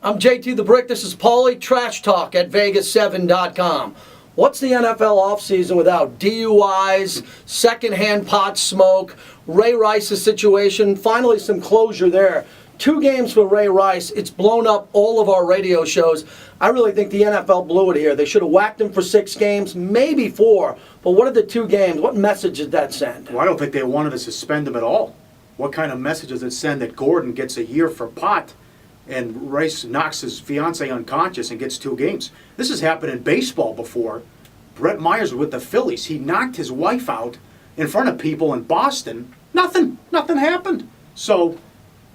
I'm JT the Brick. This is Pauly Trash Talk at Vegas7.com. What's the NFL offseason without DUIs, secondhand pot smoke, Ray Rice's situation? Finally, some closure there. 2 games for Ray Rice. It's blown up all of our radio shows. I really think the NFL blew it here. They should have whacked him for 6 games, maybe 4. But what are the 2 games? What message did that send? Well, I don't think they wanted to suspend him at all. What kind of message does it send that Gordon gets a year for pot and Rice knocks his fiancé unconscious and gets 2 games? This has happened in baseball before. Brett Myers was with the Phillies. He knocked his wife out in front of people in Boston. Nothing happened. So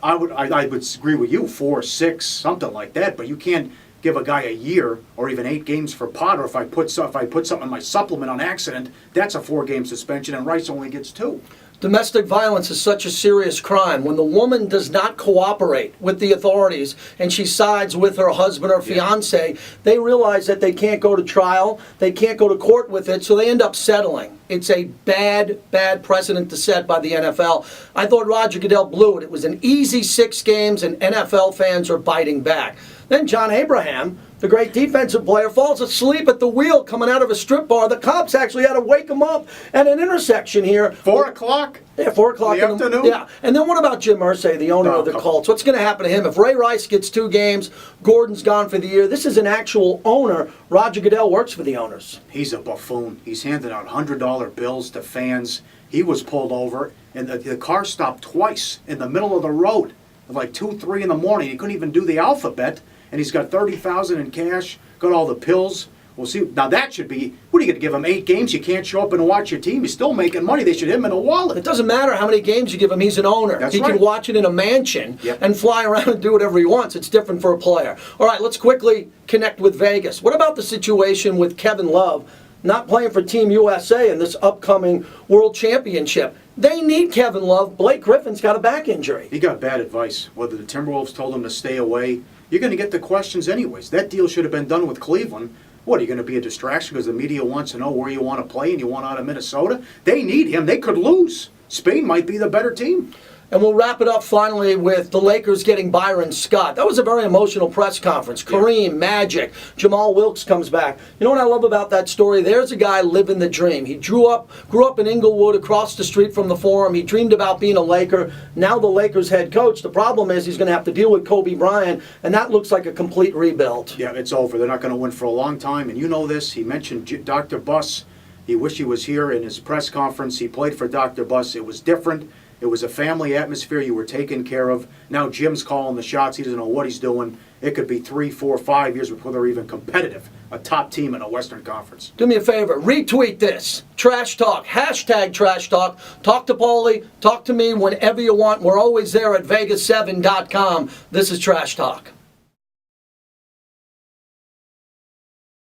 I would agree with you, 4, 6, something like that. But you can't give a guy a year or even 8 games for pot. Or if I put something in my supplement on accident, that's a 4-game suspension, and Rice only gets 2. Domestic violence is such a serious crime. When the woman does not cooperate with the authorities and she sides with her husband or fiancé, they realize that they can't go to trial, they can't go to court with it, so they end up settling. It's a bad precedent to set by the NFL. I thought Roger Goodell blew it. It was an easy 6 games, and NFL fans are biting back. Then John Abraham, the great defensive player, falls asleep at the wheel coming out of a strip bar. The cops actually had to wake him up at an intersection here. 4 o'clock? Yeah, 4 o'clock in the afternoon? Yeah. And then what about Jim Irsay, the owner of the Colts? What's going to happen to him? If Ray Rice gets 2 games, Gordon's gone for the year. This is an actual owner. Roger Goodell works for the owners. He's a buffoon. He's handing out $100 bills to fans. He was pulled over, and the car stopped twice in the middle of the road at like 2, 3 in the morning. He couldn't even do the alphabet. And he's got $30,000 in cash, got all the pills. We'll see. Now that should be, what are you going to give him, 8 games? You can't show up and watch your team. He's still making money. They should hit him in a wallet. It doesn't matter how many games you give him. He's an owner. That's he right. can watch it in a mansion and fly around and do whatever he wants. It's different for a player. All right, let's quickly connect with Vegas. What about the situation with Kevin Love not playing for Team USA in this upcoming World Championship? They need Kevin Love. Blake Griffin's got a back injury. He got bad advice. Whether the Timberwolves told him to stay away, you're going to get the questions anyways. That deal should have been done with Cleveland. What, are you going to be a distraction because the media wants to know where you want to play and you want out of Minnesota? They need him. They could lose. Spain might be the better team. And we'll wrap it up finally with the Lakers getting Byron Scott. That was a very emotional press conference. Kareem, Magic, Jamal Wilkes comes back. You know what I love about that story? There's a guy living the dream. He grew up in Inglewood across the street from the Forum. He dreamed about being a Laker. Now the Lakers head coach. The problem is he's going to have to deal with Kobe Bryant, and that looks like a complete rebuild. Yeah, it's over. They're not going to win for a long time. And you know this. He mentioned Dr. Buss. He wished he was here in his press conference. He played for Dr. Buss. It was different. It was a family atmosphere. You were taken care of. Now Jim's calling the shots. He doesn't know what he's doing. It could be 3, 4, 5 years before they're even competitive. A top team in a Western Conference. Do me a favor. Retweet this. Trash Talk. Hashtag Trash Talk. Talk to Pauly. Talk to me whenever you want. We're always there at Vegas7.com. This is Trash Talk.